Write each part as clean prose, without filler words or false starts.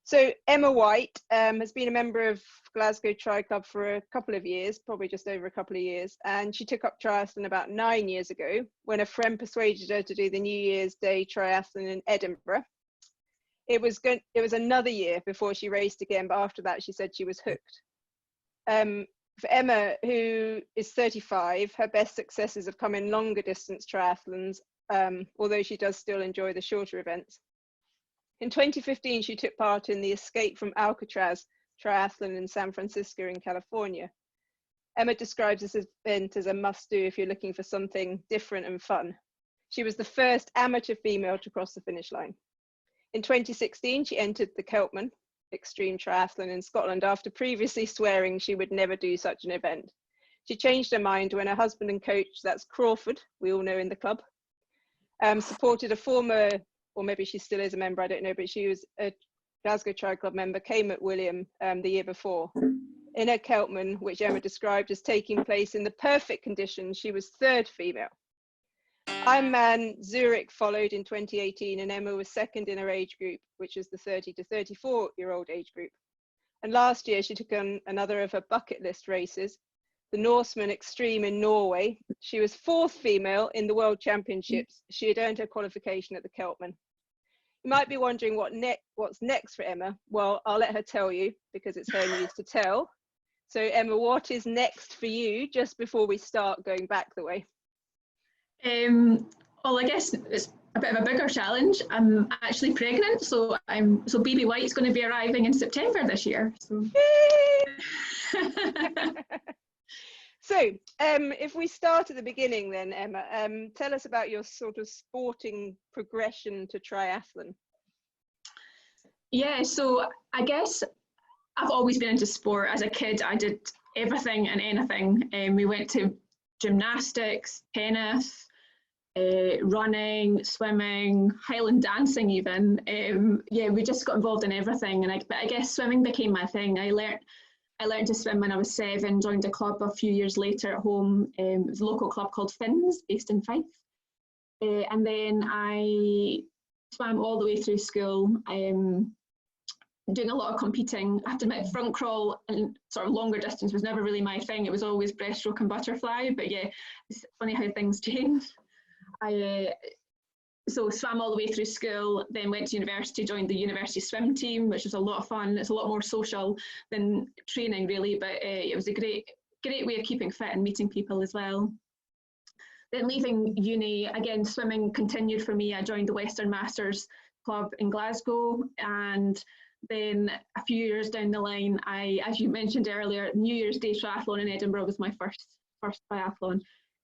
So Emma Whyte has been a member of Glasgow Tri Club for a couple of years, probably just over a couple of years. And she took up triathlon about 9 years ago when a friend persuaded her to do the New Year's Day triathlon in Edinburgh. It was another year before she raced again, but after that she said she was hooked. For Emma, who is 35, her best successes have come in longer distance triathlons, although she does still enjoy the shorter events. In 2015, she took part in the Escape from Alcatraz triathlon in San Francisco in California. Emma describes this event as a must-do if you're looking for something different and fun. She was the first amateur female to cross the finish line. In 2016, she entered the Keltman extreme triathlon in Scotland after previously swearing she would never do such an event. She changed her mind when her husband and coach, that's Crawford, we all know in the club, supported a former, or maybe she still is a member, I don't know, but she was a Glasgow Tri Club member, Kay McWilliam, the year before. In her Keltman, which Emma described as taking place in the perfect conditions, she was third female. Ironman Zurich followed in 2018, and Emma was second in her age group, which is the 30 to 34-year-old age group. And last year, she took on another of her bucket list races, the Norseman Extreme in Norway. She was fourth female in the World Championships. She had earned her qualification at the Keltman. You might be wondering what's next for Emma. Well, I'll let her tell you because it's her news to tell. So Emma, what is next for you just before we start going back the way? Well, I guess it's a bit of a bigger challenge. I'm actually pregnant, so baby Whyte's going to be arriving in September this year. So, so if we start at the beginning then, Emma, tell us about your sort of sporting progression to triathlon. Yeah, so I guess I've always been into sport. As a kid, I did everything and anything. We went to gymnastics, tennis, running, swimming, Highland dancing even. Yeah, we just got involved in everything. But I guess swimming became my thing. I learned to swim when I was 7, joined a club a few years later at home. It was a local club called Finns, based in Fife. And then I swam all the way through school, doing a lot of competing. I have to admit, front crawl and sort of longer distance was never really my thing. It was always breaststroke and butterfly, but yeah, it's funny how things change. So swam all the way through school, then went to university, joined the university swim team, which was a lot of fun. It's a lot more social than training really, but it was a great way of keeping fit and meeting people as well. Then leaving uni, again, swimming continued for me. I joined the Western Masters Club in Glasgow, and then a few years down the line, as you mentioned earlier, New Year's Day triathlon in Edinburgh was my first triathlon.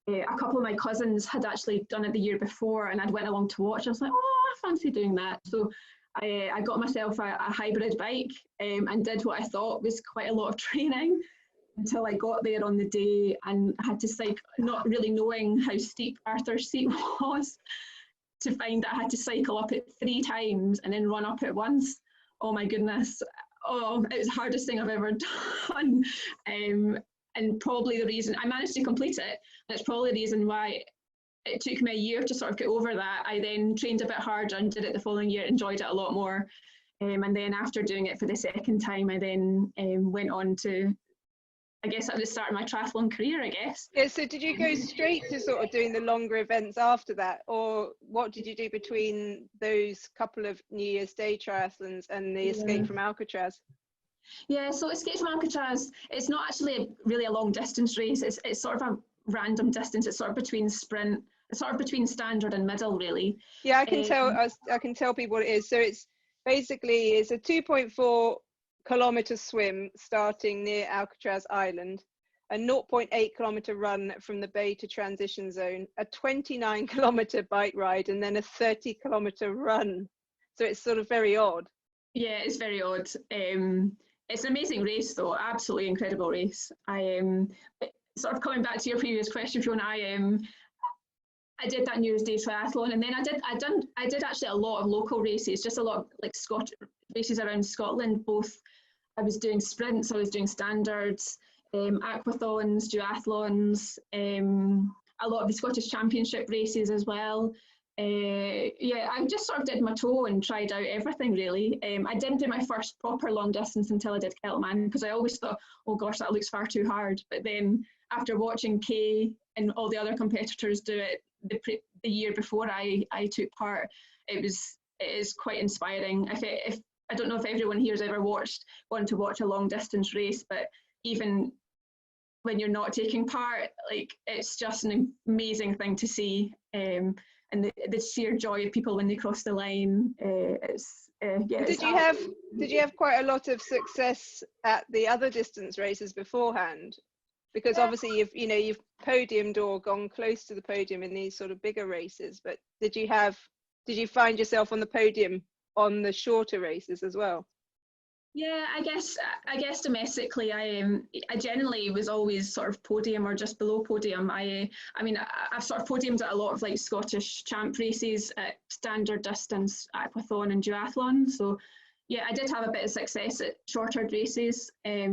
A couple of my cousins had actually done it the year before, and I'd went along to watch. I was like, oh, I fancy doing that. So I got myself a hybrid bike and did what I thought was quite a lot of training until I got there on the day and had to cycle, not really knowing how steep Arthur's Seat was, to find that I had to cycle up it 3 times and then run up it once. Oh my goodness. Oh, it was the hardest thing I've ever done. And probably the reason I managed to complete it, and it's probably the reason why it took me a year to sort of get over that. I then trained a bit harder and did it the following year, enjoyed it a lot more. And then after doing it for the second time, I then went on to, I guess at the start of my triathlon career, I guess. Yeah, so did you go straight to sort of doing the longer events after that? Or what did you do between those couple of New Year's Day triathlons and the Escape from Alcatraz? Yeah, so Escape from Alcatraz, it's not actually really a long distance race. It's sort of a random distance. It's sort of between sprint, it's sort of between standard and middle, really. Yeah, I can tell people what it is. So it's a 2.4 kilometer swim starting near Alcatraz Island, a 0.8 kilometer run from the bay to transition zone, a 29 kilometer bike ride, and then a 30 kilometer run. So it's sort of very odd. Yeah, it's very odd. It's an amazing race though, absolutely incredible race. Sort of coming back to your previous question, Fiona, I did that New Year's Day triathlon, and then I did actually a lot of local races, just a lot of like races around Scotland. Both I was doing sprints, I was doing standards, aquathons, duathlons, a lot of the Scottish Championship races as well. Yeah, I just sort of did my toe and tried out everything really. I didn't do my first proper long distance until I did Keltman, because I always thought, oh gosh, that looks far too hard. But then after watching Kay and all the other competitors do it the year before I took part, it is quite inspiring. If I don't know if everyone here has ever wanted to watch a long distance race, but even when you're not taking part, like, it's just an amazing thing to see. And the sheer joy of people when they cross the line. Did you have quite a lot of success at the other distance races beforehand? Because obviously you've podiumed or gone close to the podium in these sort of bigger races, but did you find yourself on the podium on the shorter races as well? Yeah, I guess domestically, I generally was always sort of podium or just below podium. I've sort of podiumed at a lot of like Scottish champ races at standard distance, aquathon and duathlon. So yeah, I did have a bit of success at shorter races. I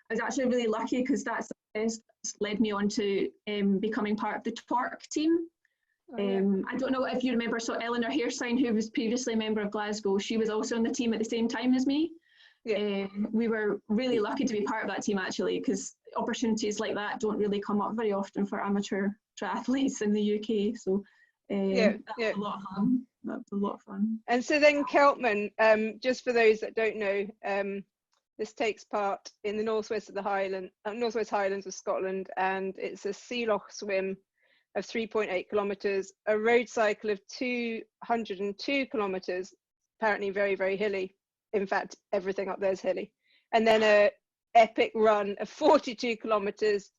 was actually really lucky because that success led me on to becoming part of the Torque team. Oh, yeah. I don't know if you remember, so Eleanor Hairsign, who was previously a member of Glasgow, she was also on the team at the same time as me. Yeah. We were really lucky to be part of that team actually, because opportunities like that don't really come up very often for amateur triathletes in the UK. So that was a lot of fun. That was a lot of fun. And so then Keltman, just for those that don't know, this takes part in the northwest Highlands of Scotland, and it's a sea loch swim of 3.8 kilometres, a road cycle of 202 kilometres, apparently very, very hilly. In fact, everything up there is hilly. And then a epic run of 42 kilometres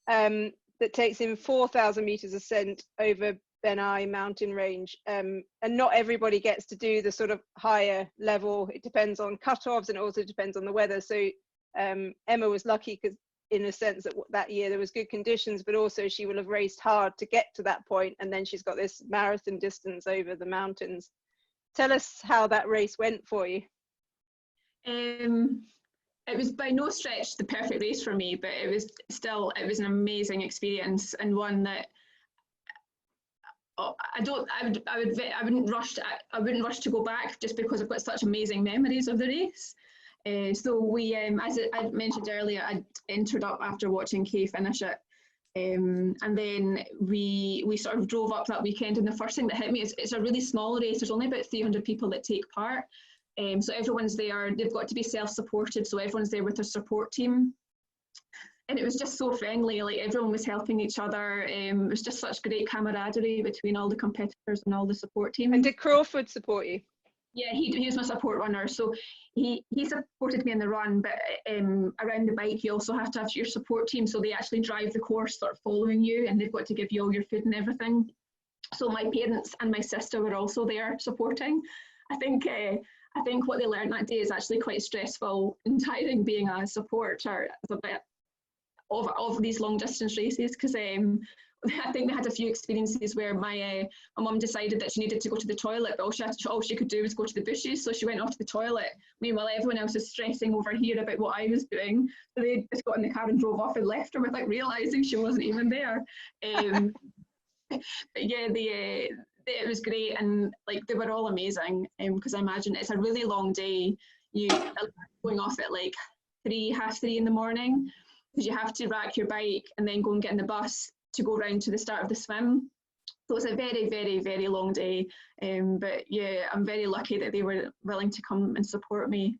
that takes in 4,000 metres ascent over Benai mountain range. And not everybody gets to do the sort of higher level. It depends on cutoffs, and it also depends on the weather. So Emma was lucky because, in a sense, that year there was good conditions, but also she will have raced hard to get to that point, and then she's got this marathon distance over the mountains. Tell us how that race went for you. It was by no stretch the perfect race for me, but it was an amazing experience, and one that I wouldn't rush to go back, just because I've got such amazing memories of the race. So we, as I mentioned earlier, I entered up after watching Kay finish it, and then we sort of drove up that weekend, and the first thing that hit me is it's a really small race. There's only about 300 people that take part. So everyone's there, they've got to be self-supported, so everyone's there with their support team. And it was just so friendly, like everyone was helping each other. It was just such great camaraderie between all the competitors and all the support team. And did Crawford support you? Yeah, he was my support runner. So he supported me in the run, but around the bike you also have to have your support team, so they actually drive the course sort of following you, and they've got to give you all your food and everything. So my parents and my sister were also there supporting. I think what they learned that day is actually quite stressful and tiring, being a supporter as a bit of these long distance races, because I think they had a few experiences where my mum decided that she needed to go to the toilet, but all she could do was go to the bushes, so she went off to the toilet. Meanwhile, everyone else was stressing over here about what I was doing, so they just got in the car and drove off and left her without realising she wasn't even there. But yeah, it was great, and like they were all amazing, because I imagine it's a really long day. You going off at like 3:30 in the morning, because you have to rack your bike and then go and get in the bus to go round to the start of the swim. So it's a very, very, very long day. But yeah, I'm very lucky that they were willing to come and support me.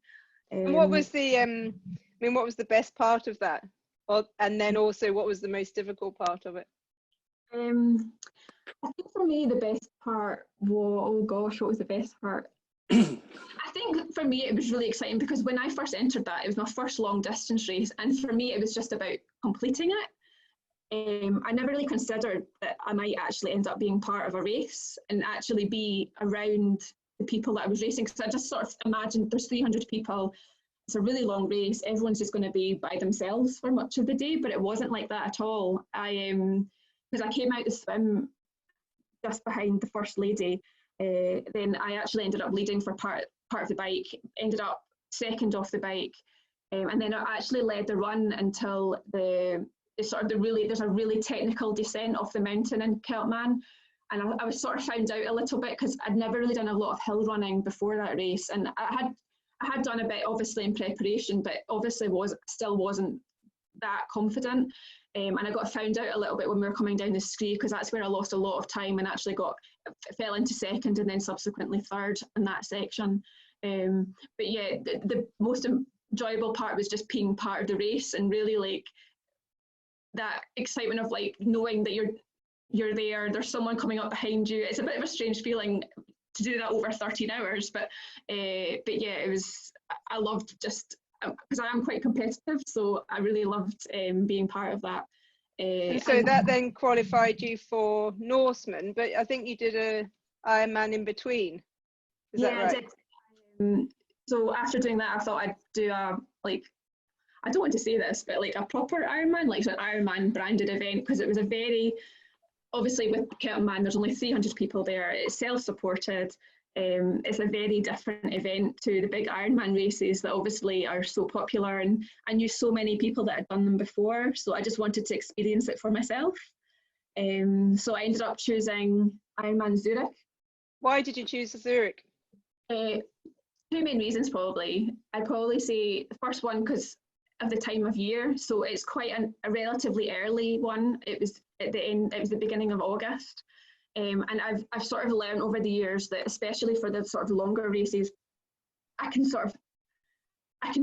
And what was the what was the best part of that? And then also, what was the most difficult part of it? I think for me the best part was, oh gosh, what was the best part? I think for me it was really exciting, because when I first entered that, it was my first long distance race, and for me it was just about completing it. I never really considered that I might actually end up being part of a race and actually be around the people that I was racing, because I just sort of imagined there's 300 people, it's a really long race, everyone's just going to be by themselves for much of the day, but it wasn't like that at all. Because I came out to swim just behind the first lady, then I actually ended up leading for part of the bike, ended up second off the bike, and then I actually led the run until there's a really technical descent off the mountain in Keltman, and I was sort of found out a little bit because I'd never really done a lot of hill running before that race, and I had done a bit obviously in preparation, but obviously still wasn't that confident. And I got found out a little bit when we were coming down the Scree, because that's where I lost a lot of time and actually fell into second and then subsequently third in that section. But yeah, the most enjoyable part was just being part of the race, and really like that excitement of like knowing that you're there, there's someone coming up behind you. It's a bit of a strange feeling to do that over 13 hours, but yeah, I loved just, because I am quite competitive, so I really loved being part of that. And so that then qualified you for Norseman, but I think you did a Ironman in between. Is that right? I did. So after doing that, I thought I'd do I don't want to say this, but like a proper Ironman, like an Ironman branded event, because it was a very, obviously with Keltman, there's only 300 people there. It's self-supported. It's a very different event to the big Ironman races that obviously are so popular, and I knew so many people that had done them before, so I just wanted to experience it for myself. So I ended up choosing Ironman Zurich. Why did you choose Zurich? Two main reasons probably. I'd probably say the first one because of the time of year, so it's quite a relatively early one. It was at the end, it was the beginning of August. And I've sort of learned over the years that especially for the sort of longer races, I can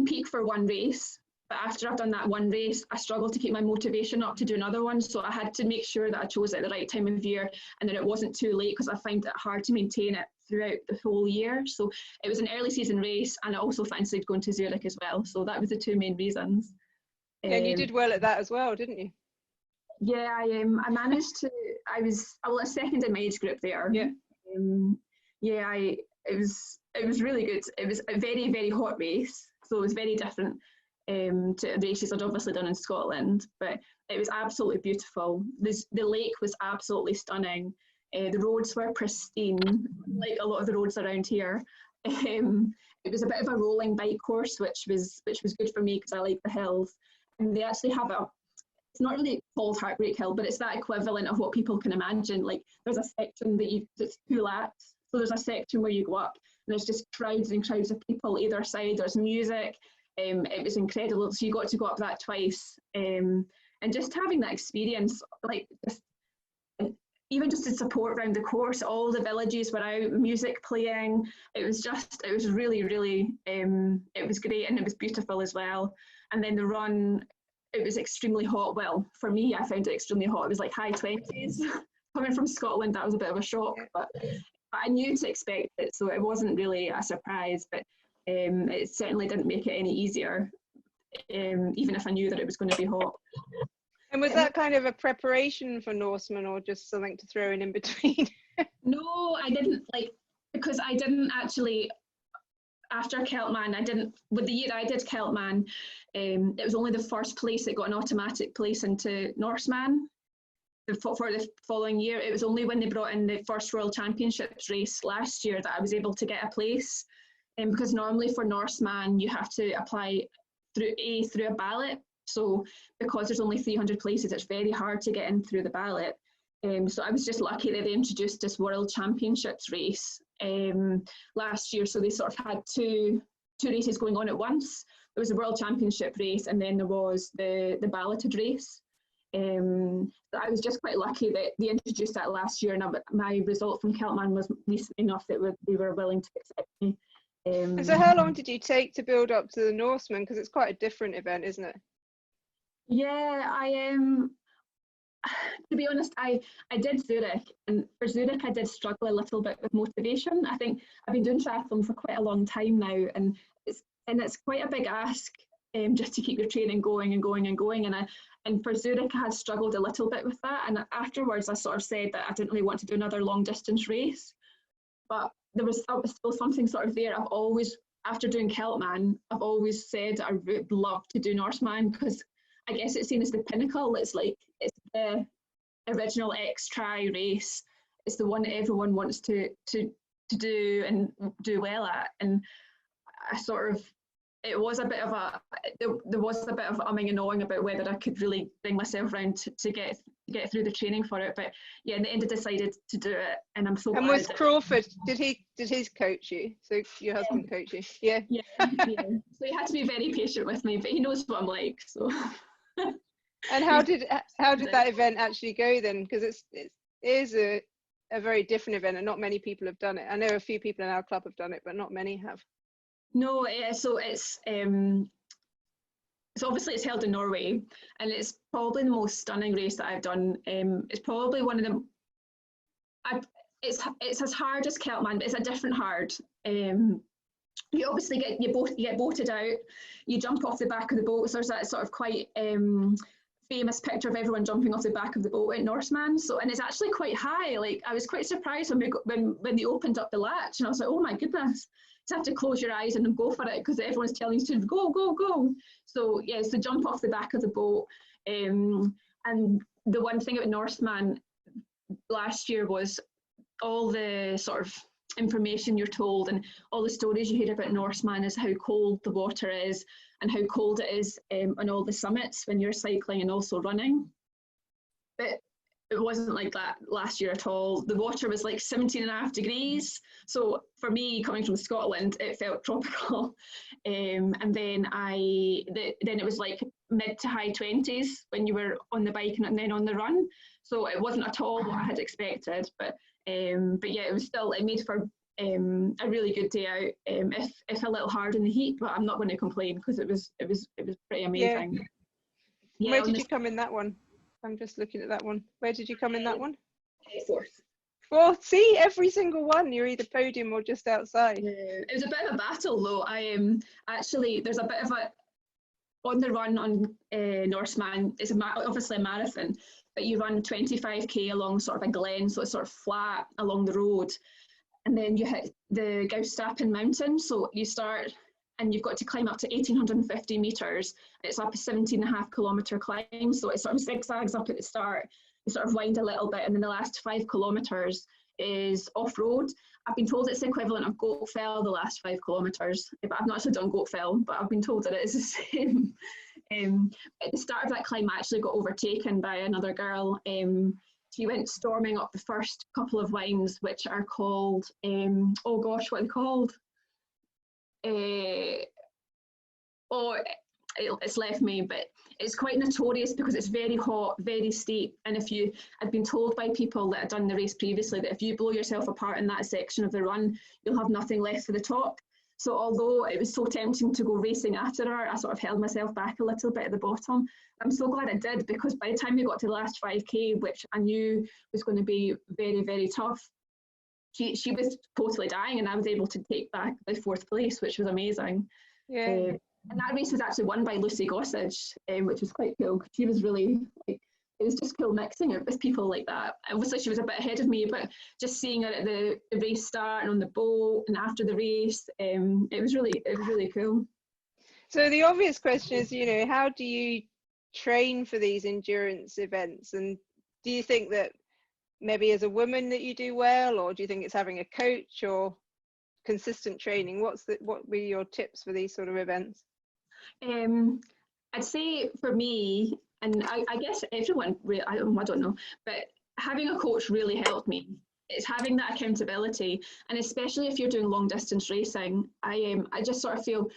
peak for one race, but after I've done that one race, I struggle to keep my motivation up to do another one. So I had to make sure that I chose it at the right time of year and that it wasn't too late, because I find it hard to maintain it throughout the whole year. So it was an early season race, and I also fancied going to Zurich as well. So that was the two main reasons. And you did well at that as well, didn't you? Yeah, I managed to. I was a second in my age group there. Yeah. It was really good. It was a very, very hot race, so it was very different to races I'd obviously done in Scotland. But it was absolutely beautiful. The lake was absolutely stunning. The roads were pristine, like a lot of the roads around here. It was a bit of a rolling bike course, which was good for me because I like the hills. And they actually have it's not really called Heartbreak Hill, but it's that equivalent of what people can imagine. Like there's a section that's 2 laps. So there's a section where you go up and there's just crowds and crowds of people either side. There's music. It was incredible. So you got to go up that twice. And just having that experience, like even just the support around the course, all the villages were out, music playing. It was really, really, it was great, and it was beautiful as well. And then the run, it was extremely hot. Well, for me, I found it extremely hot. It was like high 20s. Coming from Scotland, that was a bit of a shock, but I knew to expect it, so it wasn't really a surprise, but it certainly didn't make it any easier, even if I knew that it was going to be hot. And was that kind of a preparation for Norseman, or just something to throw in between? No, I didn't, because I didn't actually, after Keltman, with the year I did Keltman, it was only the first place that got an automatic place into Norseman. For the following year, it was only when they brought in the first World Championships race last year that I was able to get a place. Because normally for Norseman, you have to apply through a ballot. So because there's only 300 places, it's very hard to get in through the ballot. So I was just lucky that they introduced this World Championships race last year. So they sort of had two races going on at once. There was the World Championship race, and then there was the balloted race. I was just quite lucky that they introduced that last year, and my result from Keltman was recent enough that they were willing to accept me. And so how long did you take to build up to the Norseman? Because it's quite a different event, isn't it? Yeah, to be honest, I did Zurich, and for Zurich I did struggle a little bit with motivation. I think I've been doing triathlon for quite a long time now, and it's quite a big ask just to keep your training going and going and going. And for Zurich I had struggled a little bit with that, and afterwards I sort of said that I didn't really want to do another long distance race, but there was still something sort of there. I've always, after doing Keltman, I've always said I would love to do Norseman, because I guess it's seen as the pinnacle. It's the original X-Tri race. It's the one that everyone wants to do and do well at. And I sort of, it was a bit of there was a bit of umming and ahhing about whether I could really bring myself around to get through the training for it. But yeah, in the end I decided to do it, and I'm so glad. And was Crawford, did his coach you? So your husband coach you? Yeah. Yeah. So he had to be very patient with me, but he knows what I'm like, so. And how did that event actually go then? Because it is a very different event, and not many people have done it. I know a few people in our club have done it, but not many have. No, so it's obviously it's held in Norway, and it's probably the most stunning race that I've done. It's probably one of them. It's as hard as Keltman, but it's a different hard. You obviously get boated out. You jump off the back of the boat. So there's that sort of quite famous picture of everyone jumping off the back of the boat at Norseman. So, and it's actually quite high. Like, I was quite surprised when they opened up the latch, and I was like, oh my goodness. You have to close your eyes and go for it because everyone's telling you to go, go, go. So yes, the jump off the back of the boat. And the one thing about Norseman last year was all the sort of information you're told and all the stories you hear about Norseman is how cold the water is and how cold it is on all the summits when you're cycling and also running. But it wasn't like that last year at all. The water was like 17.5 degrees. So for me, coming from Scotland, it felt tropical. And then then it was like mid to high 20s when you were on the bike and then on the run. So it wasn't at all what I had expected. But yeah, it made for a really good day out. If a little hard in the heat, but I'm not going to complain because it was pretty amazing. Yeah. Where did you come in that one? I'm just looking at that one. Where did you come in that one? Fourth. Well, see, every single one, you're either podium or just outside. It was a bit of a battle though. Actually, there's a bit of a, on the run on Norseman, it's obviously a marathon, but you run 25k along sort of a glen, so it's sort of flat along the road. And then you hit the Gaustapen mountain, so you start and you've got to climb up to 1,850 metres. It's up a 17.5 kilometre climb, so it sort of zigzags up at the start. You sort of wind a little bit, and then the last 5 kilometres is off-road. I've been told it's the equivalent of Goat Fell, the last 5 kilometres, but I've not actually done Goat Fell, but I've been told that it is the same. At the start of that climb, I actually got overtaken by another girl. She went storming up the first couple of winds, which are called, oh gosh, what are they called? It's left me, but it's quite notorious because it's very hot, very steep, and I'd been told by people that had done the race previously that if you blow yourself apart in that section of the run, you'll have nothing left for the top. So although it was so tempting to go racing after her, I sort of held myself back a little bit at the bottom. I'm so glad I did, because by the time we got to the last 5k, which I knew was going to be very, very tough, she was totally dying, and I was able to take back the 4th place, which was amazing. Yeah. And that race was actually won by Lucy Gossage, which was quite cool. She was really, like, it was just cool mixing it with people like that. Obviously, she was a bit ahead of me, but just seeing her at the race start and on the boat and after the race, it was really cool. So the obvious question is, how do you train for these endurance events? And do you think that maybe as a woman that you do well, or do you think it's having a coach or consistent training? What would be your tips for these sort of events? I'd say for me, and I guess everyone, I don't know, but having a coach really helped me. It's having that accountability, and especially if you're doing long distance racing, I just sort of feel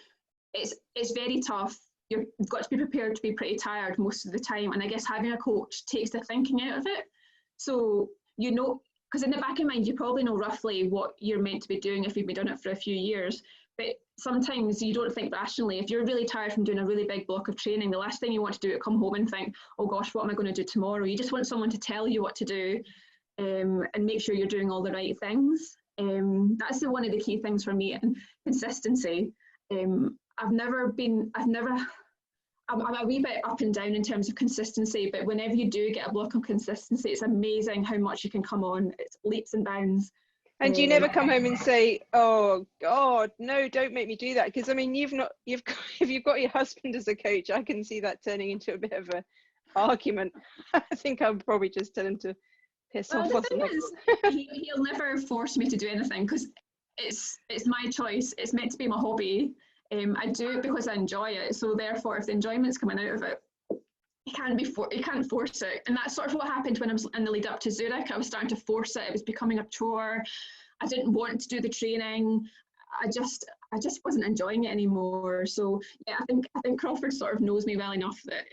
it's very tough. You've got to be prepared to be pretty tired most of the time, and I guess having a coach takes the thinking out of it. So because in the back of your mind, you probably know roughly what you're meant to be doing if you've been doing it for a few years. But sometimes you don't think rationally. If you're really tired from doing a really big block of training, the last thing you want to do is come home and think, oh gosh, what am I going to do tomorrow? You just want someone to tell you what to do and make sure you're doing all the right things. That's one of the key things for me. And consistency. I'm a wee bit up and down in terms of consistency, but whenever you do get a block of consistency, it's amazing how much you can come on. It's leaps and bounds. And you never come home and say, oh God, no, don't make me do that. Because I mean, if you've got your husband as a coach, I can see that turning into a bit of an argument. I think I'll probably just tell him to piss off or something. He'll never force me to do anything, because it's my choice. It's meant to be my hobby. I do it because I enjoy it. So therefore, if the enjoyment's coming out of it, you can't force it. And that's sort of what happened when I was in the lead up to Zurich. I was starting to force it. It was becoming a chore. I didn't want to do the training. I just wasn't enjoying it anymore. So yeah, I think Crawford sort of knows me well enough that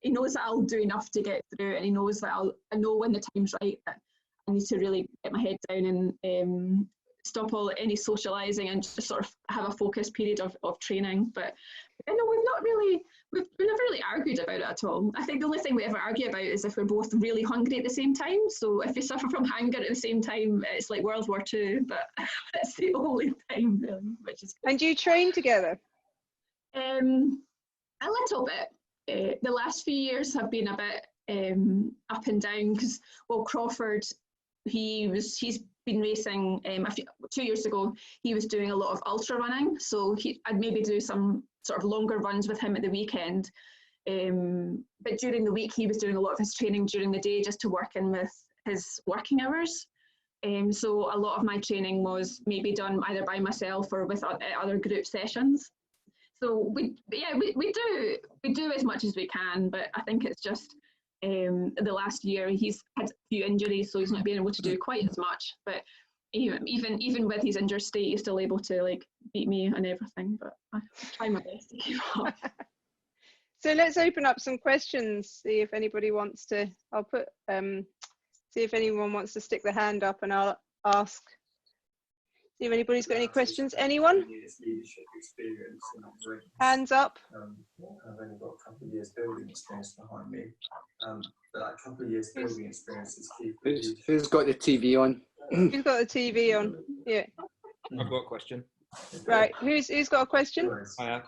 he knows that I'll do enough to get through, and he knows that I know when the time's right that I need to really get my head down and stop any socialising and just sort of have a focused period of training. But you know, we've never really argued about it at all. I think the only thing we ever argue about is if we're both really hungry at the same time. So if you suffer from hunger at the same time, it's like World War II, but it's the only time really, which is good. And do you train together? A little bit. The last few years have been a bit up and down because, well, Crawford, he's been racing 2 years ago. He was doing a lot of ultra running, so I'd maybe do some sort of longer runs with him at the weekend, but during the week he was doing a lot of his training during the day just to work in with his working hours. So a lot of my training was maybe done either by myself or with other group sessions. So we do as much as we can, but I think it's just the last year he's had a few injuries, so he's not being able to do quite as much. But even with his injured state, he's still able to like beat me and everything. But I try my best to keep up. So let's open up some questions. See if anybody wants to. I'll put see if anyone wants to stick their hand up, and I'll ask. See if anybody's got any questions. Anyone? Hands up. I've only got a couple of years building experience behind me, but that couple of years building experience is key. Who's got the TV on? Who's got the TV on? Yeah. I've got a question. Right. Who's got a question? I have.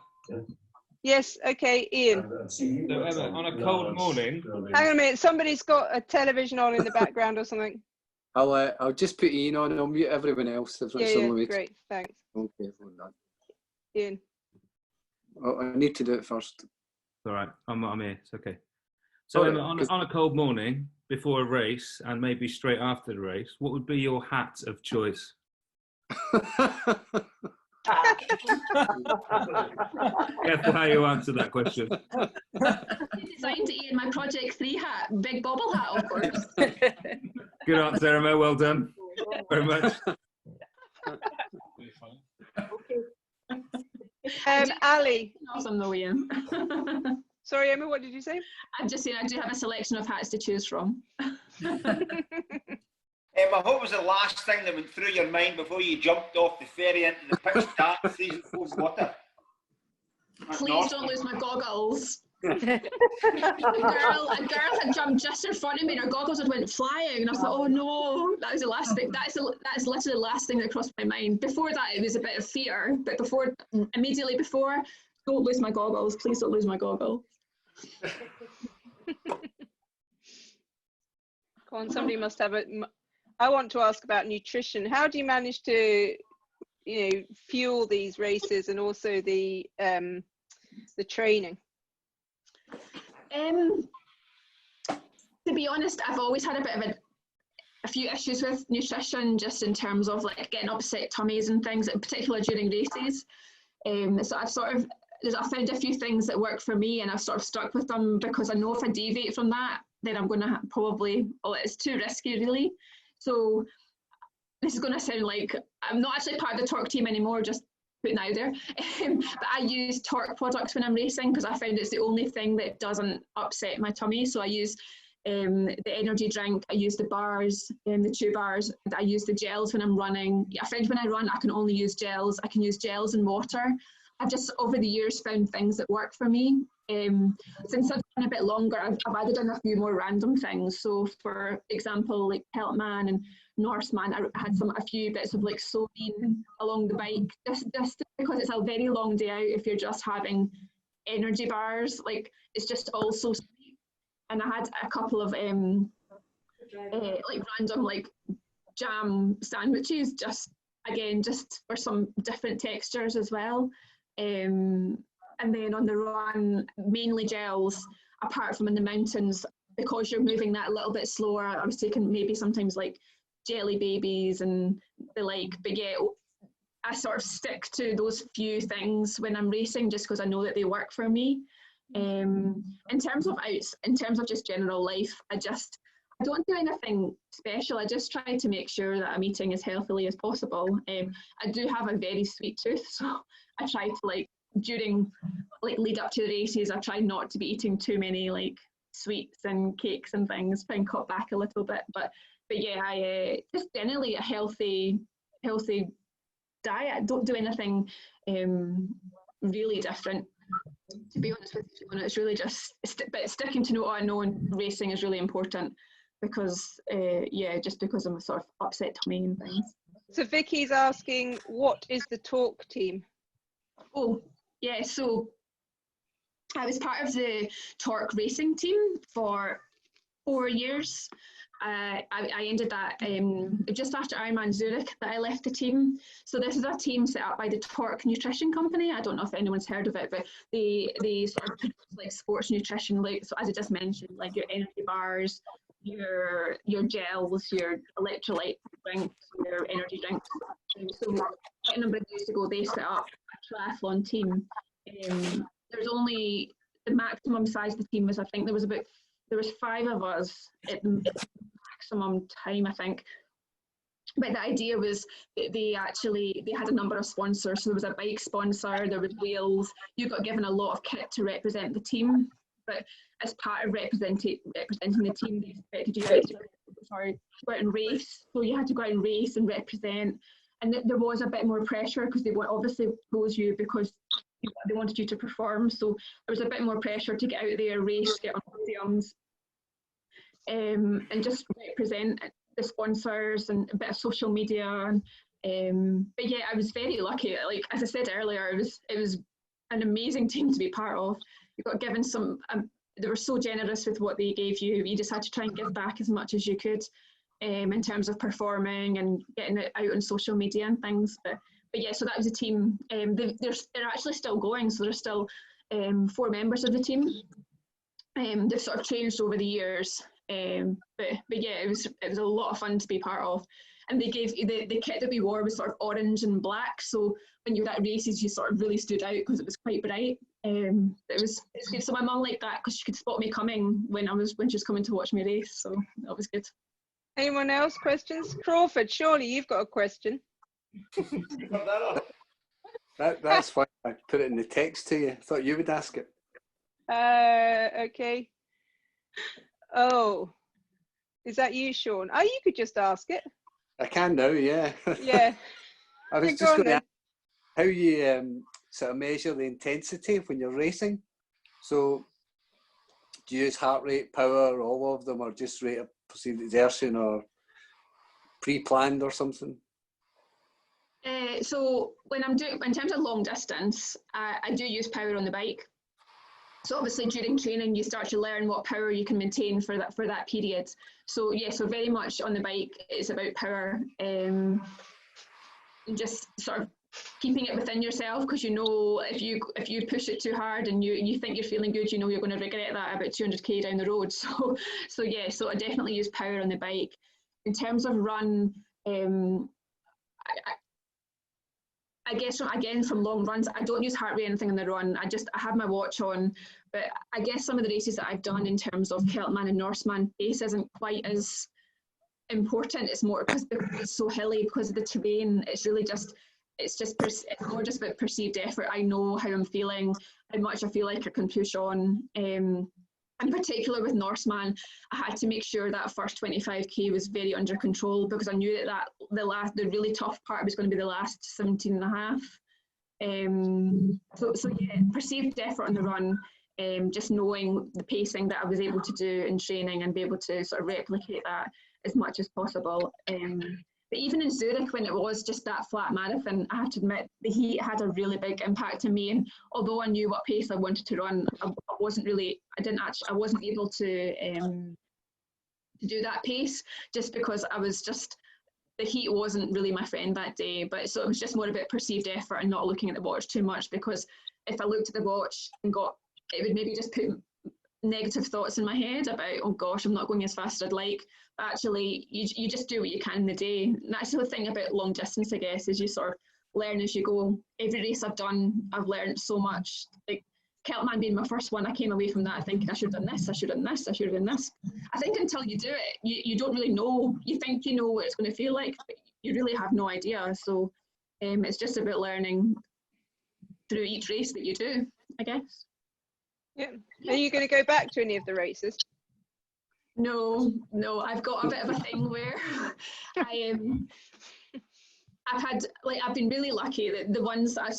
Yes. Okay. Ian. So Emma, on a cold morning. Hang on a minute. Somebody's got a television on in the background or something. I'll just put Ian on and I'll mute everyone else. If Yeah. Great. Thanks. Okay. Hold on. Ian. Oh, I need to do it first. All right. I'm here. It's okay. So Emma, on a cold morning before a race and maybe straight after the race, what would be your hat of choice? Careful how you answer that question. Designed to Ian my Project 3 hat, big bobble hat, of course. Good answer, Emma. Well done. Very much. Ali. Awesome though, Ian. Sorry, Emma. What did you say? I'm just saying I do have a selection of hats to choose from. Emma, what was the last thing that went through your mind before you jumped off the ferry into the pitch dark freezing cold water? Please don't lose my goggles. A girl had jumped just in front of me and her goggles had went flying and I thought, oh no, that was the last thing. That is literally the last thing that crossed my mind. Before that it was a bit of fear, but immediately before, don't lose my goggles, please don't lose my goggles. Go on, somebody must have it. I want to ask about nutrition. How do you manage to, fuel these races and also the training? To be honest, I've always had a bit of a few issues with nutrition, just in terms of like getting upset tummies and things, in particular during races. So I found a few things that work for me, and I've sort of stuck with them because I know if I deviate from that, then I'm going to it's too risky really. So this is going to sound like I'm not actually part of the Torque team anymore, just putting out there. But I use Torque products when I'm racing because I found it's the only thing that doesn't upset my tummy. So I use the energy drink, I use the bars, the 2 bars, I use the gels when I'm running. I find when I run, I can only use gels. I can use gels and water. I've just over the years found things that work for me. Since I've done a bit longer, I've added in a few more random things. So for example, like Peltman and Norseman, I had a few bits of like sodium along the bike, just because it's a very long day out. If you're just having energy bars, like it's just all so sweet. And I had a couple of like random like jam sandwiches, just for some different textures as well. And then on the run, mainly gels, apart from in the mountains, because you're moving that a little bit slower. I was taking maybe sometimes like jelly babies and the like, but yeah, I sort of stick to those few things when I'm racing, just because I know that they work for me. In terms of just general life, I don't do anything special. I just try to make sure that I'm eating as healthily as possible. I do have a very sweet tooth, so I try to during lead up to the races, I try not to be eating too many sweets and cakes and things, try and cut back a little bit. But yeah, I just generally a healthy diet. Don't do anything really different. To be honest with you, it's really just but sticking to what I know in racing is really important, because just because I'm a sort of upset tummy and things. So Vicky's asking, what is the talk team? Oh yeah, so I was part of the Torque racing team for 4 years. I ended that just after Ironman Zurich that I left the team. So this is a team set up by the Torque Nutrition Company. I don't know if anyone's heard of it, but they sort of produce sports nutrition, so as I just mentioned, your energy bars, your gels, your electrolyte drinks, your energy drinks. So quite a number of years ago, they set up a triathlon team. There's only the maximum size of the team was, I think there was 5 of us at the maximum time, I think. But the idea was that they had a number of sponsors. So there was a bike sponsor, there was wheels. You got given a lot of kit to represent the team. But as part of representing the team, they expected you to go out and race. So you had to go out and race and represent. And there was a bit more pressure, because they obviously chose you because they wanted you to perform. So there was a bit more pressure to get out there, race, get on podiums, and just represent the sponsors and a bit of social media. But yeah, I was very lucky. As I said earlier, it was an amazing team to be part of. You got given some. They were so generous with what they gave you. You just had to try and give back as much as you could, in terms of performing and getting it out on social media and things. But yeah, so that was a team. They're actually still going. So there's still 4 members of the team. They've sort of changed over the years. But yeah, it was a lot of fun to be part of. And they gave the kit that we wore was sort of orange and black. So when you were at races, you sort of really stood out because it was quite bright. It's good. So my mum liked that because she could spot me coming when she was coming to watch me race. So that was good. Anyone else questions? Crawford, surely you've got a question. That's fine. I put it in the text to you. I thought you would ask it. Okay. Oh, is that you, Sean? Oh, you could just ask it. I can now, yeah. Yeah. I was just going to ask how you sort of measure the intensity when you're racing. So do you use heart rate, power, all of them, or just rate of perceived exertion, or pre-planned or something? So when I'm doing, in terms of long distance, I do use power on the bike. So obviously during training, you start to learn what power you can maintain for that period. So yeah, so very much on the bike, it's about power, and just sort of keeping it within yourself, because you know if you push it too hard and you think you're feeling good, you know you're going to regret that about 200k down the road. So yeah, so I definitely use power on the bike. In terms of run, I guess again from long runs, I don't use heart rate or anything on the run. I have my watch on, but I guess some of the races that I've done in terms of Keltman and Norseman, pace isn't quite as important. It's more because it's so hilly, because of the terrain. It's more just about perceived effort. I know how I'm feeling, how much I feel like I can push on. In particular with Norseman, I had to make sure that first 25k was very under control, because I knew that the really tough part was going to be the last 17 and a half. So yeah, perceived effort on the run, just knowing the pacing that I was able to do in training and be able to sort of replicate that as much as possible. But even in Zurich, when it was just that flat marathon, I have to admit the heat had a really big impact on me. And although I knew what pace I wanted to run, I wasn't able to do that pace, just because the heat wasn't really my friend that day. But so it was just more about perceived effort and not looking at the watch too much, because if I looked at the watch and it would maybe just put negative thoughts in my head about, oh gosh, I'm not going as fast as I'd like. But actually, you just do what you can in the day. And that's the thing about long distance, I guess, is you sort of learn as you go. Every race I've done, I've learned so much. Like Keltman being my first one, I came away from that thinking I should have done this, I should have done this, I should have done this. I think until you do it, you don't really know. You think you know what it's going to feel like, but you really have no idea. So it's just about learning through each race that you do, I guess. Yeah. Are you going to go back to any of the races? No, I've got a bit of a thing where I've been really lucky that the ones that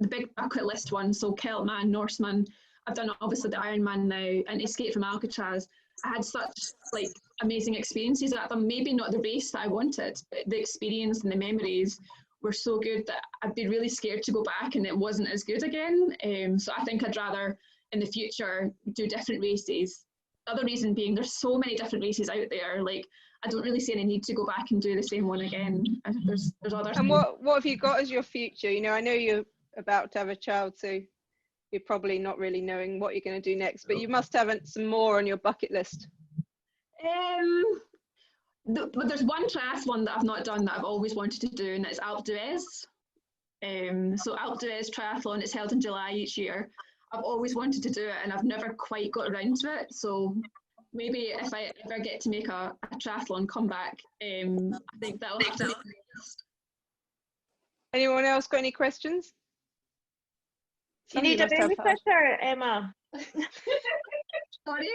the big bucket list ones, so Keltman, Norseman, I've done obviously the Ironman now, and Escape from Alcatraz. I had such amazing experiences at them. Maybe not the race that I wanted, but the experience and the memories were so good that I'd be really scared to go back and it wasn't as good again. So I think I'd rather in the future do different races. The other reason being there's so many different races out there, like I don't really see any need to go back and do the same one again. There's others. And what have you got as your future? You know, I know you're about to have a child, so you're probably not really knowing what you're going to do next, but you must have some more on your bucket list. But there's one triathlon that I've not done that I've always wanted to do, and it's Alpe d'Huez. So Alpe d'Huez triathlon is held in July each year. I've always wanted to do it, and I've never quite got around to it. So maybe if I ever get to make a triathlon comeback, I think that'll have to be next. Anyone else got any questions? You need a babysitter, Emma. Sorry?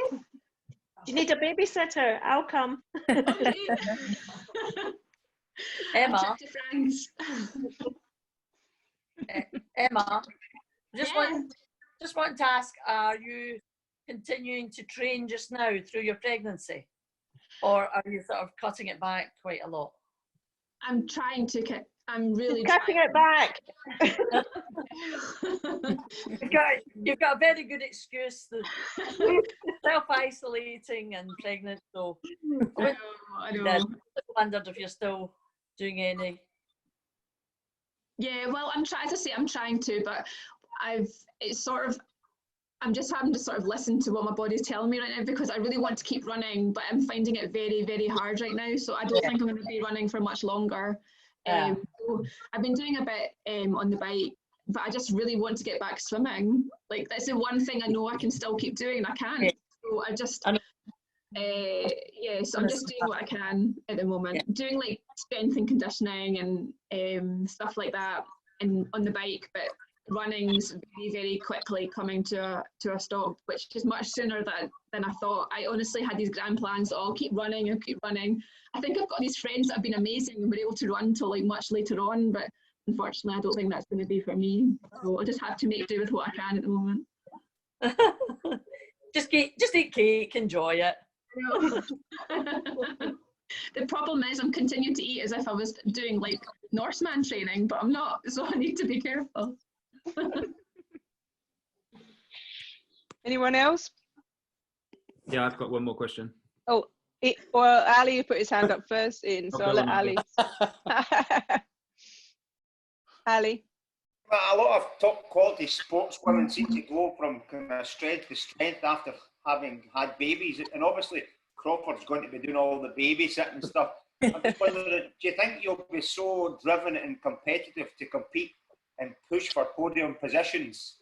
You need a babysitter. I'll come. Emma. To France. Emma, just Yeah. wanted to ask, are you continuing to train just now through your pregnancy, or are you sort of cutting it back quite a lot? I'm trying to. I'm really cutting it back. You've got a very good excuse, self-isolating and pregnant. So I know. I wondered if you're still doing any. Yeah, well, I'm trying to, but I'm just having to sort of listen to what my body's telling me right now, because I really want to keep running, but I'm finding it very, very hard right now. So I don't think I'm going to be running for much longer. So I've been doing a bit on the bike, but I just really want to get back swimming. Like that's the one thing I know I can still keep doing, and I can't. So I just, so I'm just doing what I can at the moment. Doing like strength and conditioning and stuff like that, and on the bike, but running's very, very quickly coming to a stop, which is much sooner than I thought. I honestly had these grand plans that I'll keep running and keep running. I think I've got these friends that have been amazing and were able to run till like much later on, but unfortunately I don't think that's going to be for me. So I'll just have to make do with what I can at the moment. Just eat cake, enjoy it. The problem is I'm continuing to eat as if I was doing like Norseman training, but I'm not, so I need to be careful. Anyone else? Yeah, I've got one more question. Oh, well, Ali put his hand up first, Ian, so I'll let Ali. Ali. A lot of top quality sports women seem to go from kind of strength to strength after having had babies, and obviously Crawford's going to be doing all the babysitting stuff. I'm just wondering, do you think you'll be so driven and competitive to compete and push for podium positions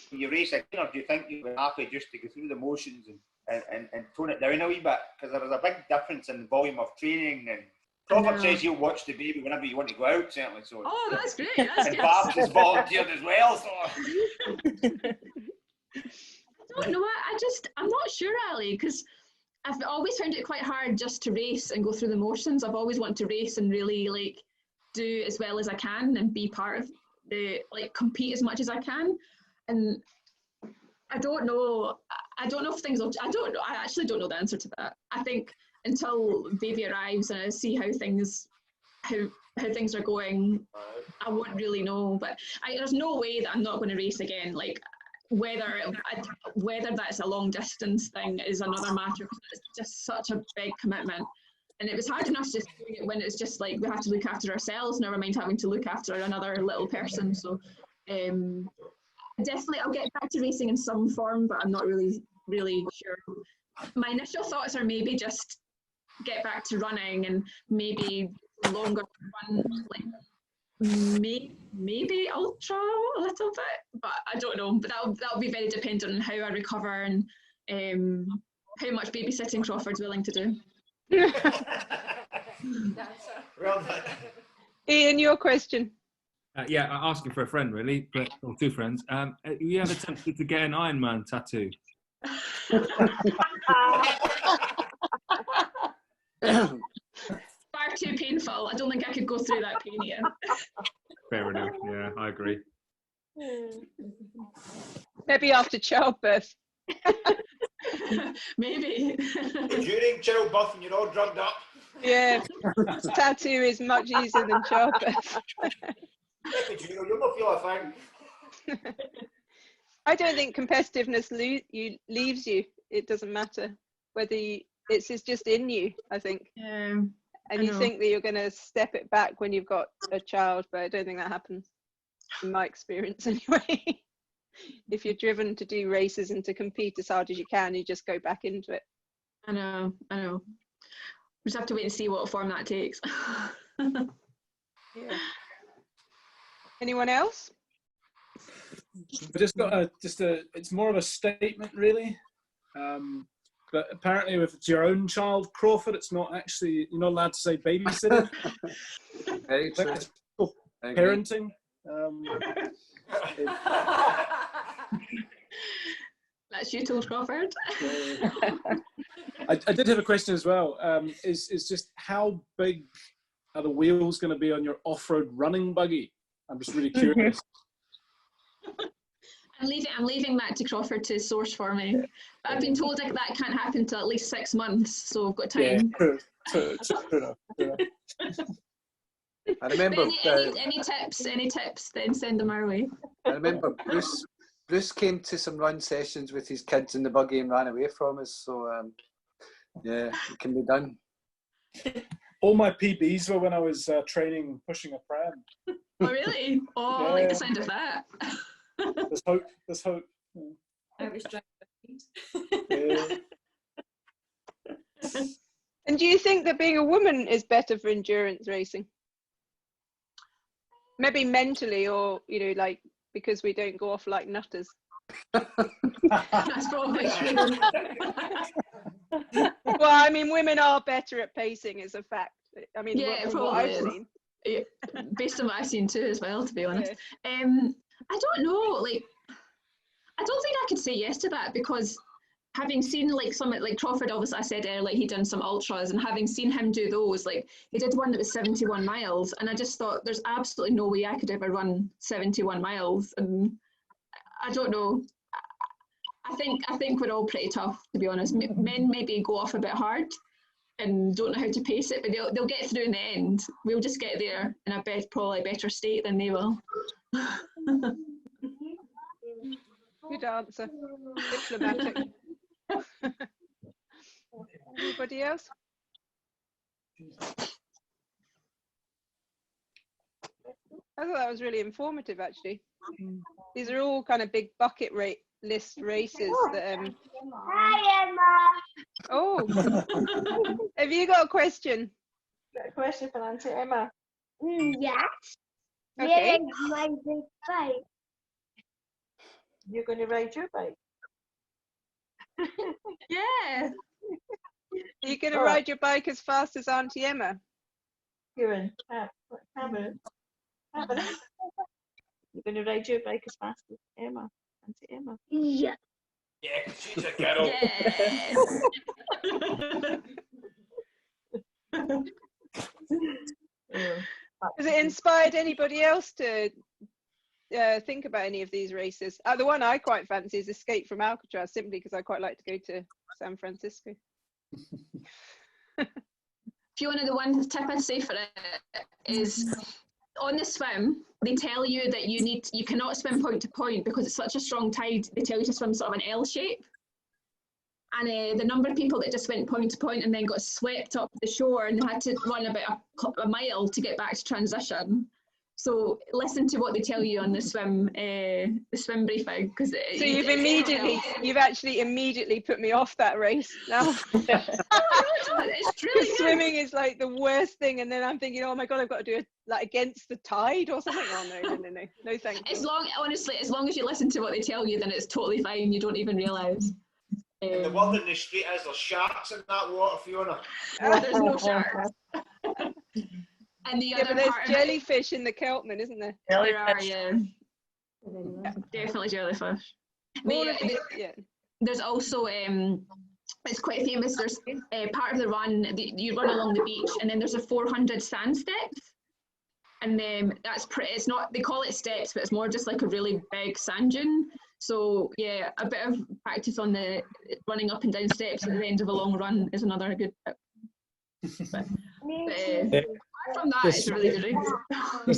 when you race again, or do you think you'll be happy just to go through the motions and tone it down a wee bit? Because there is a big difference in the volume of training, and Crawford says you'll watch the baby whenever you want to go out, certainly. So that's great. That's and good. Babs has volunteered as well. So I don't know. I'm not sure, Ali, because I've always found it quite hard just to race and go through the motions. I've always wanted to race and really like do as well as I can and be part of compete as much as I can. And I don't know if things will, I actually don't know the answer to that. I think until baby arrives and I see how things are going, I won't really know. But there's no way that I'm not going to race again. Like whether that's a long distance thing is another matter, because it's just such a big commitment. And it was hard enough just doing it when it's just like we have to look after ourselves, never mind having to look after another little person. So definitely I'll get back to racing in some form, but I'm not really sure. My initial thoughts are maybe just get back to running and maybe longer run, like maybe ultra a little bit, but I don't know. But that'll be very dependent on how I recover and how much babysitting Crawford's willing to do. Well, Ian, your question. Yeah, asking for a friend really, or two friends. Have you ever attempted to get an Iron Man tattoo? Far too painful. I don't think I could go through that pain yet. Fair enough. Yeah, I agree. Maybe after childbirth. Maybe. during childbirth when you're all drugged up. Yeah, tattoo is much easier than childbirth. You'll not feel a thing. I don't think competitiveness leaves you. It doesn't matter whether it's just in you, I think. And you think that you're going to step it back when you've got a child, but I don't think that happens, in my experience anyway. If you're driven to do races and to compete as hard as you can, you just go back into it. I know. We just have to wait and see what form that takes. Yeah. Anyone else? I just got it's more of a statement really. But apparently if it's your own child, Crawford, it's not actually, you're not allowed to say babysitter. Very true. Parenting. That's you told Crawford. I did have a question as well. Is just how big are the wheels going to be on your off-road running buggy? I'm just really curious. I'm leaving that to Crawford to source for me. But I've been told that can't happen till at least 6 months, so I've got time. Yeah, true enough. I remember any tips, then send them our way. I remember Bruce came to some run sessions with his kids in the buggy and ran away from us. So yeah, it can be done. All my PBs were when I was training pushing a pram. Oh really? Oh, yeah. I like the sound of that. There's hope. I was trying Yeah. And do you think that being a woman is better for endurance racing? Maybe mentally, or like because we don't go off like nutters. That's probably true. Well, I mean, women are better at pacing, is a fact. I mean, yeah, from what I've seen. Yeah, based on what I've seen too, as well, to be honest. Yeah. I don't know. Like, I don't think I could say yes to that, because having seen like some, like Crawford, obviously I said earlier, like he'd done some ultras, and having seen him do those, like he did one that was 71 miles, and I just thought there's absolutely no way I could ever run 71 miles, and I don't know. I think we're all pretty tough, to be honest. Men maybe go off a bit hard and don't know how to pace it, but they'll get through in the end. We'll just get there in a probably better state than they will. Good answer. Diplomatic. Anybody else? I thought that was really informative, actually. These are all kind of big bucket list races that Hi, Emma. Oh, have you got a question? Got a question for Auntie Emma. Yes. Okay. My big bike. You're going to ride your bike? Yeah. Are you going to ride your bike as fast as Auntie Emma? Kieran, Cameron. You're going to ride your bike as fast as Emma, Auntie Emma? Yeah. Yeah, she's a girl. Yes. Has it inspired anybody else to think about any of these races? The one I quite fancy is Escape from Alcatraz, simply because I quite like to go to San Francisco. Fiona, the one tip I'd say for it is, on the swim, they tell you that you cannot swim point to point because it's such a strong tide. They tell you to swim sort of an L shape. And the number of people that just went point to point and then got swept up the shore and they had to run about a mile to get back to transition. So listen to what they tell you on the swim briefing, because so you've actually immediately put me off that race now. Oh, it's really swimming is like the worst thing, and then I'm thinking, oh my god, I've got to do it like against the tide or something. Oh no, thank you. Honestly, as long as you listen to what they tell you, then it's totally fine. You don't even realise. And the word in the street is there's sharks in that water, Fiona. No, there's no sharks. And the other but there's part jellyfish in the Keltman, isn't there? There are, yeah. Definitely jellyfish. There's also it's quite famous. There's part of the run you run along the beach, and then there's a 400 sand steps, and that's it's not, they call it steps, but it's more just like a really big sand dune. So yeah, a bit of practice on the running up and down steps at the end of a long run is another good tip. But apart from that, it's a really good race. The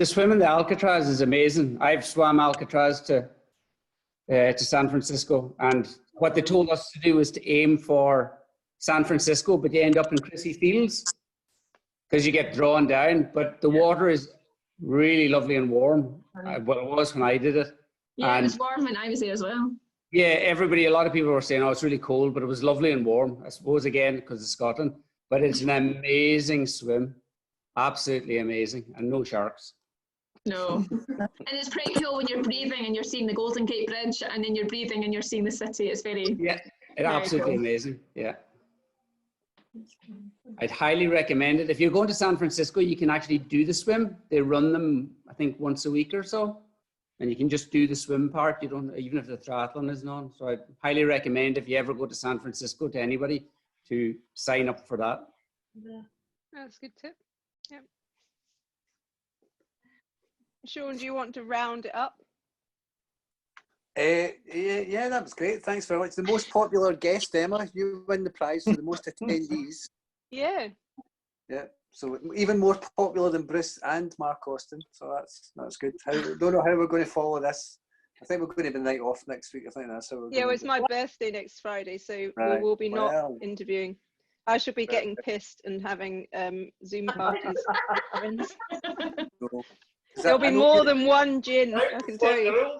swim in the Alcatraz is amazing. I've swam Alcatraz to San Francisco, and what they told us to do was to aim for San Francisco, but you end up in Crissy Fields because you get drawn down. But the water is really lovely and warm. Well, it was when I did it. Yeah, and it was warm when I was there as well. Yeah, a lot of people were saying, oh, it's really cold, but it was lovely and warm. I suppose, again, because of Scotland. But it's an amazing swim. Absolutely amazing. And no sharks. No. And it's pretty cool when you're breathing and you're seeing the Golden Gate Bridge, and then you're breathing and you're seeing the city. It's very... Yeah, it's absolutely cool. Amazing. Yeah. I'd highly recommend it. If you're going to San Francisco, you can actually do the swim. They run them, I think, once a week or so. And you can just do the swim part. You don't, even if the triathlon isn't on. So I highly recommend, if you ever go to San Francisco, to anybody, to sign up for that. Yeah, that's a good tip. Yep. Sean, do you want to round it up? Yeah, that was great. Thanks very much. The most popular guest, Emma. You win the prize for the most attendees. Yeah. Yeah. So even more popular than Bruce and Mark Austin. So that's good. Don't know how we're going to follow this. I think we're going to have a night off next week. I think that's how we're going. Well, it's my birthday next Friday, so we will be not interviewing. I should be getting pissed and having Zoom parties with friends. No. There'll be more than one gin, I can tell you.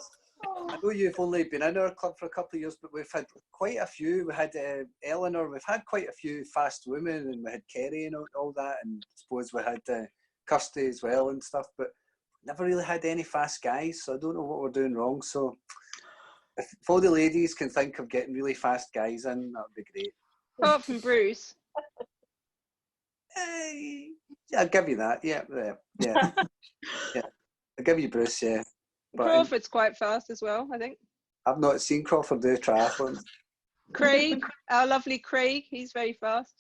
I know you've only been in our club for a couple of years, but we've had quite a few. We had Eleanor, we've had quite a few fast women, and we had Kerry and all that, and I suppose we had Kirsty as well and stuff, but never really had any fast guys, so I don't know what we're doing wrong. So if all the ladies can think of getting really fast guys in, that would be great. Apart from Bruce. Yeah, I'll give you that. Yeah. Yeah. I'll give you Bruce, yeah. But Crawford's quite fast as well, I think. I've not seen Crawford do triathlons. Craig, our lovely Craig, he's very fast.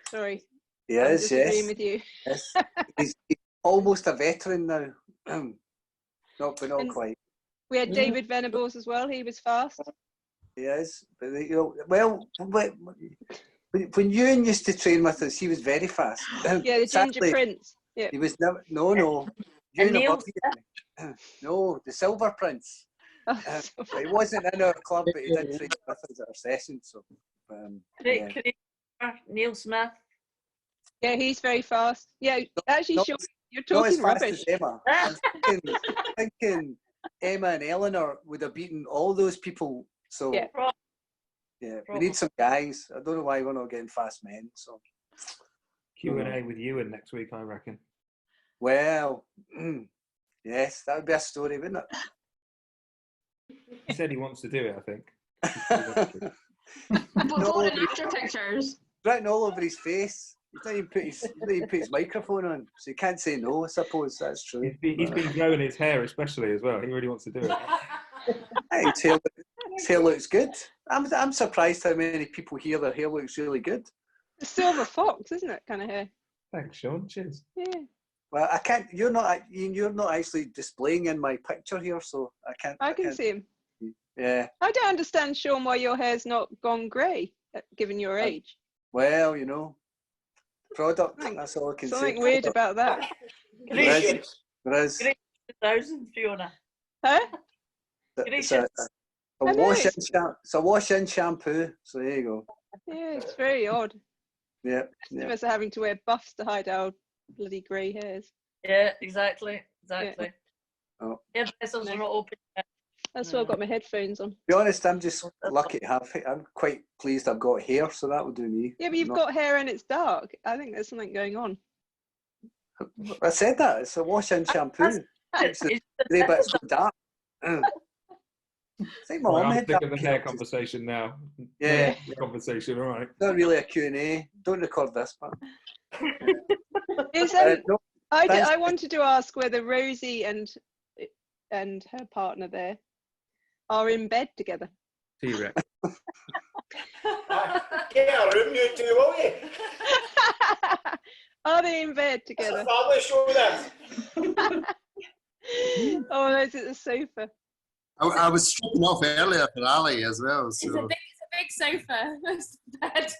Sorry. He is, disagreeing with you. Yes. He's almost a veteran now. Not quite. We had David Venables as well. He was fast. He is. But, well, when Ewan used to train with us, he was very fast. Yeah, the Ginger Prince. Yeah. He was never. No. No, the Silver Prince. He wasn't in our club, but he did train with us at our session. So, Neil Smith. Yeah, he's very fast. Yeah, actually, Sean, you're talking not as rubbish. Fast as Emma. I'm thinking Emma and Eleanor would have beaten all those people. So yeah, we need some guys. I don't know why we're not getting fast men. So Q&A with Ewan next week, I reckon. Well, yes, that would be a story, wouldn't it? He said he wants to do it, I think. Before and after pictures. Written all over his face. He didn't even put his microphone on, so he can't say no, I suppose. That's true. He's been growing his hair especially as well. He really wants to do it. Hey, his hair looks good. I'm surprised how many people here, their hair looks really good. The silver fox, isn't it, kind of hair? Thanks, Sean. Cheers. Yeah. Well, I can't. You're not actually displaying in my picture here, so I can't. I can see him. Yeah. I don't understand, Sean, why your hair's not gone grey, given your age. Well, product. That's all I can say. Something weird about that. There is. 2000, Fiona. Huh? It's a wash-in shampoo. So there you go. Yeah, it's very odd. Yeah. Some of us are having to wear buffs to hide our bloody grey hairs. Yeah, exactly. Yeah. Oh. Hairdressers are not open yet. That's why I've got my headphones on. To be honest, I'm just lucky to have. I'm quite pleased I've got hair, so that will do me. Yeah, but you've got hair and it's dark. I think there's something going on. I said that. It's a wash-in shampoo. It's the grey bits go dark. I think my mum I'm had sick that. of the hair conversation now. Yeah. Conversation, all right. Not really a Q&A. Don't record this part. Is, No, I wanted to ask whether Rosie and her partner there are in bed together. T-Rex. Get a room, you two, will you? Are they in bed together? That's a family show, then. Oh, no, it's at the sofa. I was stripping off earlier for Ali as well. So. It's a big sofa. That's bed.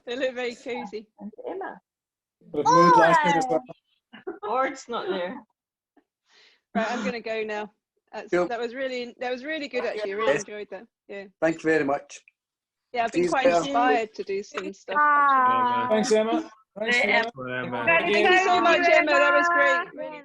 They look very cozy. And Emma. With mood lighting as well. Gord's not there. Right, I'm going to go now. Cool. That was really good, actually. I really enjoyed that. Yeah. Thank you very much. Yeah, I've been Please, quite inspired to do some stuff. Thanks, Emma. Thanks, Emma. Emma. Thank you so much, Emma. That was great. Really.